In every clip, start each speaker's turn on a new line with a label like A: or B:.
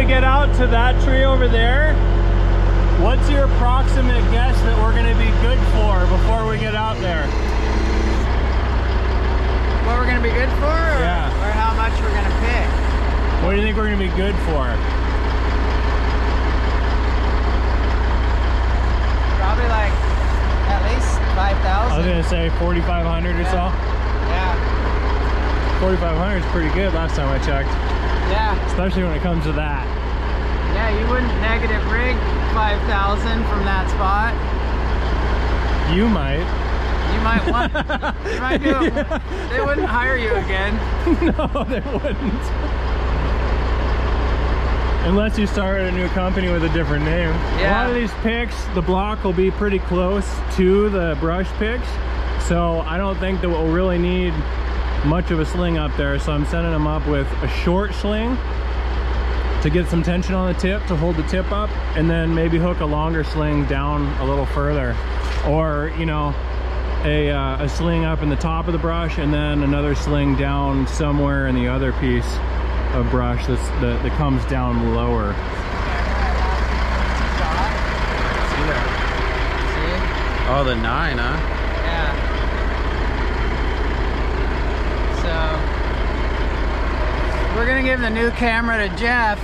A: we get out to that tree over there, what's your approximate guess that we're going to be good for before we get out there?
B: What we're going to be good for? Or how much we're going to pick?
A: What do you think we're going to be good for?
B: Probably like at least 5,000.
A: I was going to say 4,500 or so.
B: Yeah.
A: 4,500 is pretty good last time I checked.
B: Yeah.
A: Especially when it comes to that.
B: Yeah, you wouldn't negative rig 5,000 from that spot.
A: You might.
B: You might want. You might do it. They wouldn't hire you again.
A: No, they wouldn't. Unless you started a new company with a different name.
B: Yeah.
A: A lot of these picks, the block will be pretty close to the brush picks. So I don't think that we'll really need much of a sling up there. So I'm setting them up with a short sling to get some tension on the tip, to hold the tip up, and then maybe hook a longer sling down a little further. Or, you know, a sling up in the top of the brush and then another sling down somewhere in the other piece of brush that comes down lower.
B: See there? See?
C: Oh, the 9, huh?
B: Yeah. So we're gonna give the new camera to Jeff.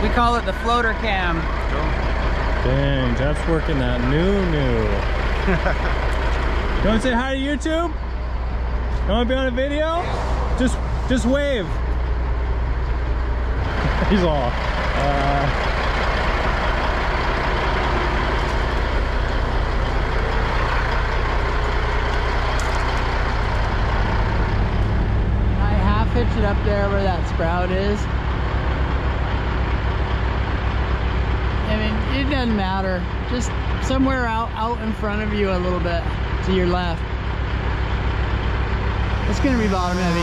B: We call it the floater cam.
A: Dang, Jeff's working that new. You want to say hi to YouTube? You want to be on a video? Just wave. He's all.
B: I half hitch it up there where that sprout is. I mean, it doesn't matter. Just somewhere out in front of you a little bit to your left. It's gonna be bottom heavy.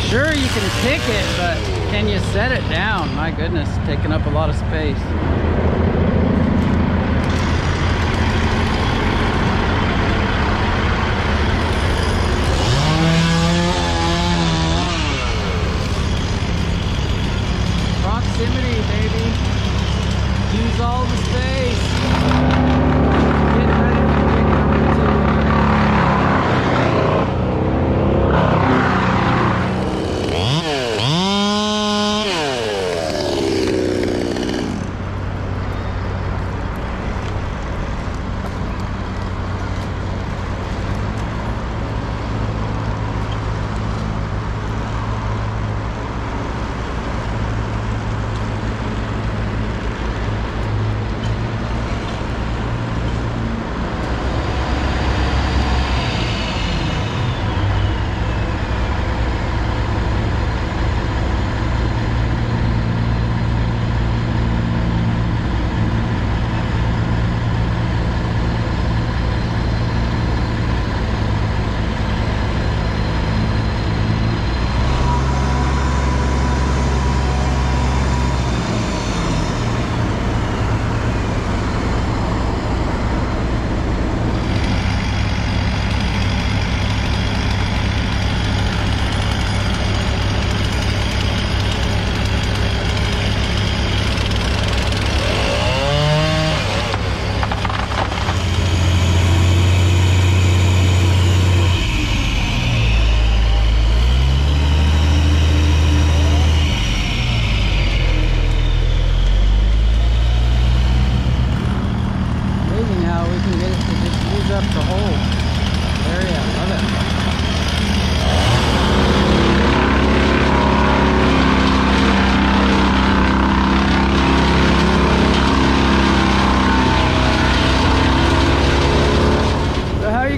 B: Sure, you can pick it, but can you set it down? My goodness, taking up a lot of space. Proximity, baby. Use all the space. Get ready for big number 2.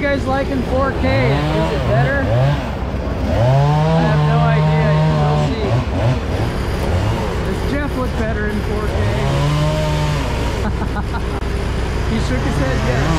B: you guys like in 4K? Is it better? I have no idea. We'll see. Does Jeff look better in 4K? He shook his head yes.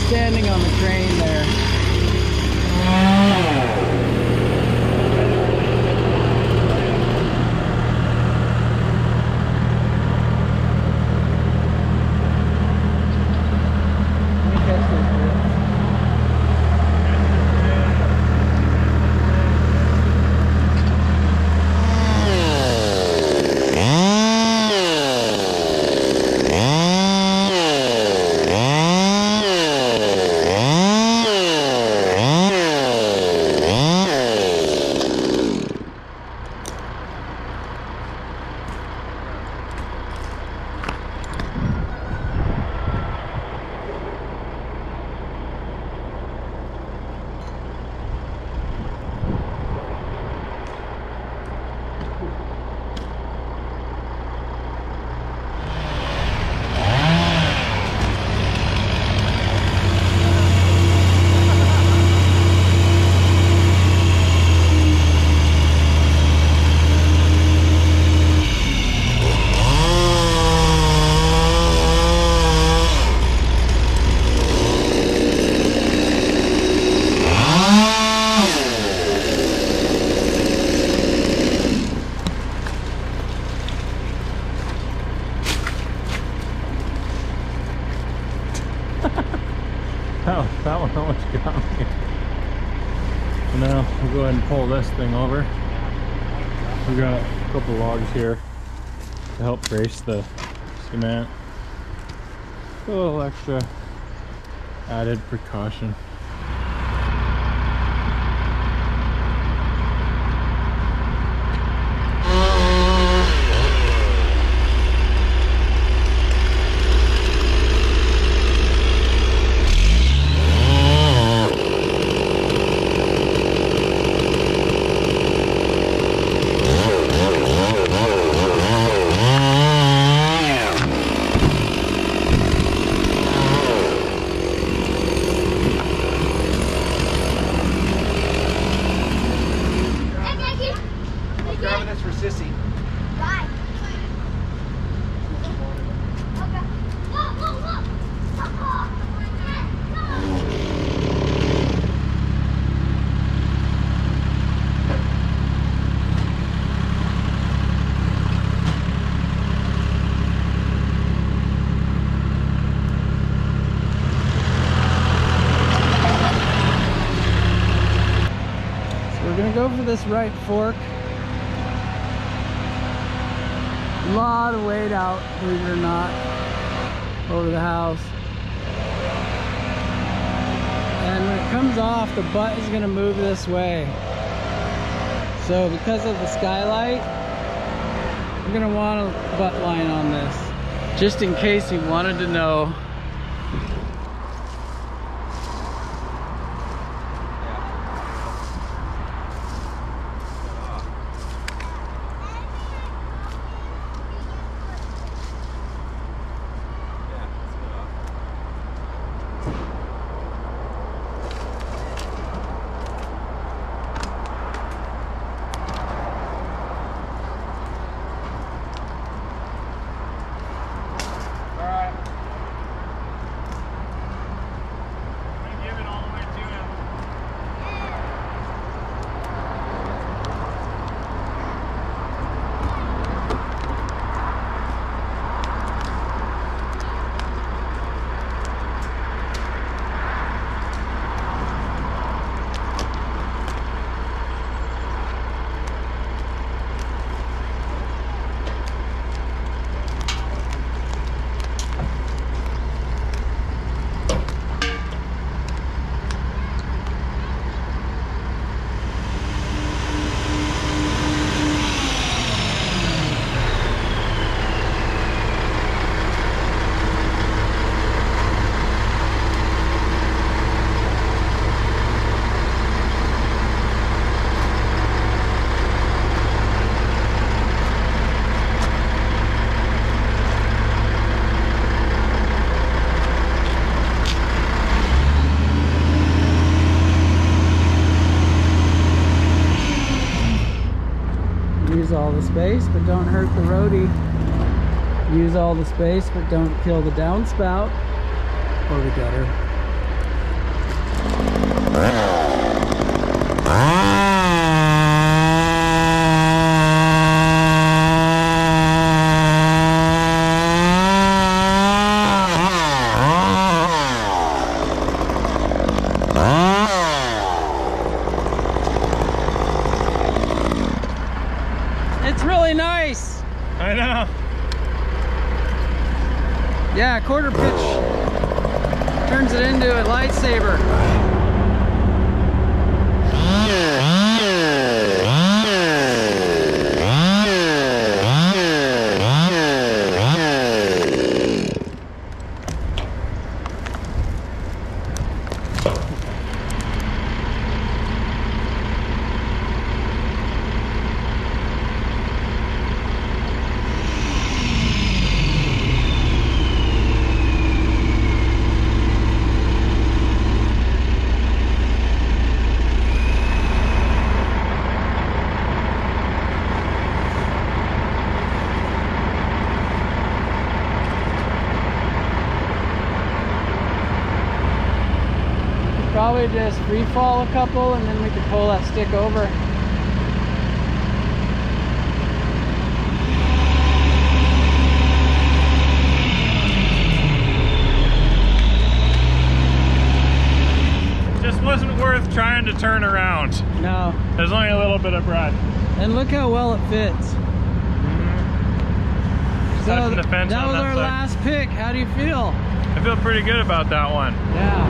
B: Standing on the train there.
A: That one almost got me. So now we'll go ahead and pull this thing over. We got a couple logs here to help brace the cement. A little extra added precaution.
B: We're gonna go for this right fork. A lot of weight out, believe it or not, over the house. And when it comes off, the butt is gonna move this way. So because of the skylight, we're gonna want a butt line on this, just in case you wanted to know. all the space, but don't hurt the roadie. Use all the space, but don't kill the downspout or the gutter. It's really nice.
A: I know.
B: Yeah, quarter pitch turns it into a lightsaber. Probably just free fall a couple and then we can pull that stick over.
A: Just wasn't worth trying to turn around.
B: No.
A: There's only a little bit of bread.
B: And look how well it fits. So
A: Touching the fence
B: that
A: on
B: was
A: that
B: our
A: side.
B: last pick. How do you feel?
A: I feel pretty good about that one.
B: Yeah.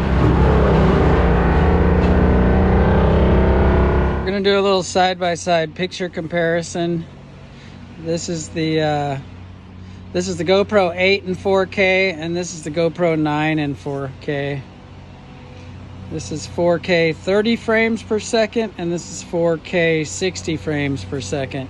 B: We're gonna do a little side-by-side picture comparison. This is the GoPro 8 in 4K, and this is the GoPro 9 in 4K. This is 4K 30 frames per second, and this is 4K 60 frames per second.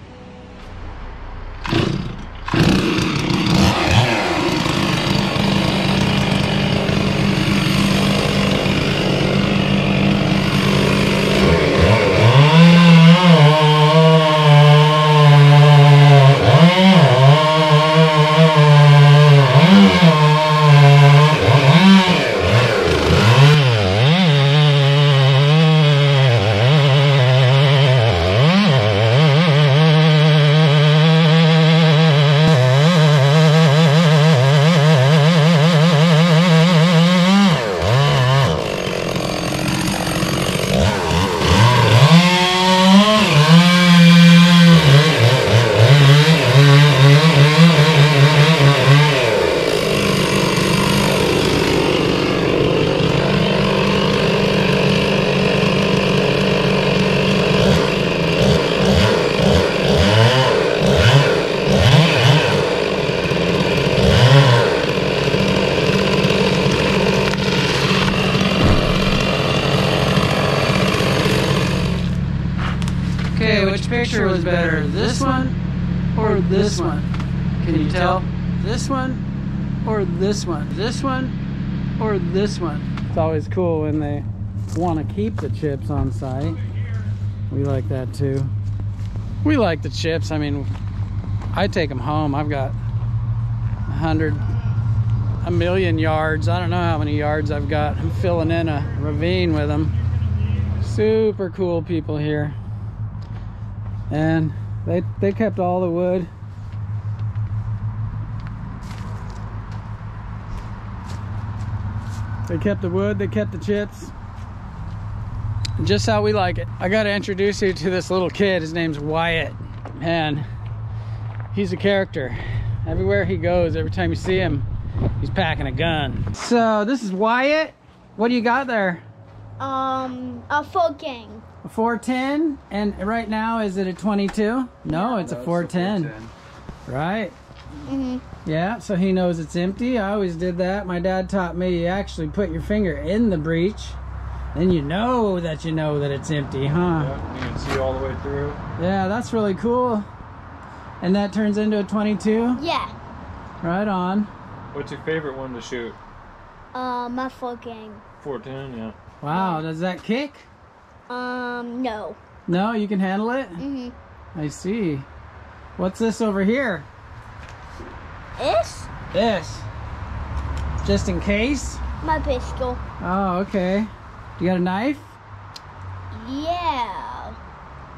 B: Okay, which picture was better? This one or this one? Can you tell? This one or this one? This one or this one? It's always cool when they want to keep the chips on site. We like that too. We like the chips. I mean, I take them home. I've got 1 million yards. I don't know how many yards I've got. I'm filling in a ravine with them. Super cool people here. And they kept all the wood. They kept the wood, they kept the chips. Just how we like it. I gotta introduce you to this little kid. His name's Wyatt. Man, he's a character. Everywhere he goes, every time you see him, he's packing a gun. So this is Wyatt. What do you got there?
C: A full gang.
B: A 410, and right now is it a 22? No, it's a 410. Right. Yeah, so he knows it's empty. I always did that. My dad taught me you actually put your finger in the breech, then you know that it's empty, huh?
A: Yeah, you can see all the way through.
B: Yeah, that's really cool. And that turns into a 22?
C: Yeah.
B: Right on.
A: What's your favorite one to shoot?
C: My full gang.
A: 410, yeah.
B: Wow, does that kick?
C: No.
B: No, you can handle it?
C: Mm-hmm.
B: I see. What's this over here? This. Just in case?
C: My pistol.
B: Oh, okay. You got a knife?
C: Yeah.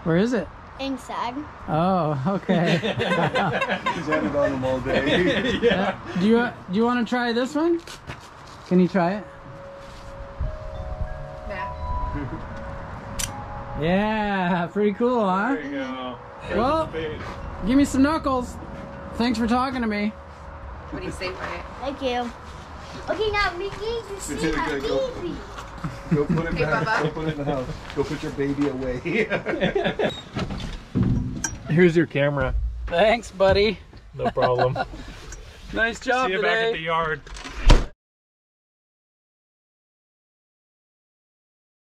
B: Where is it?
C: Inside.
B: Oh, okay.
D: He's had it on him all day.
A: Yeah.
B: Do you want to try this one? Can you try it? Yeah, pretty cool, huh?
A: There you go.
B: Well, give me some knuckles. Thanks for talking to me.
E: What do you say, Brian?
C: Thank you. Okay, now we need to see my
D: Okay, go.
C: baby.
D: Go put it
E: Hey,
D: back.
E: Bubba.
D: Go put it in the house. Go put your baby away.
A: Here's your camera.
B: Thanks, buddy.
A: No problem.
B: Nice job
A: See you back at the
B: today.
A: yard.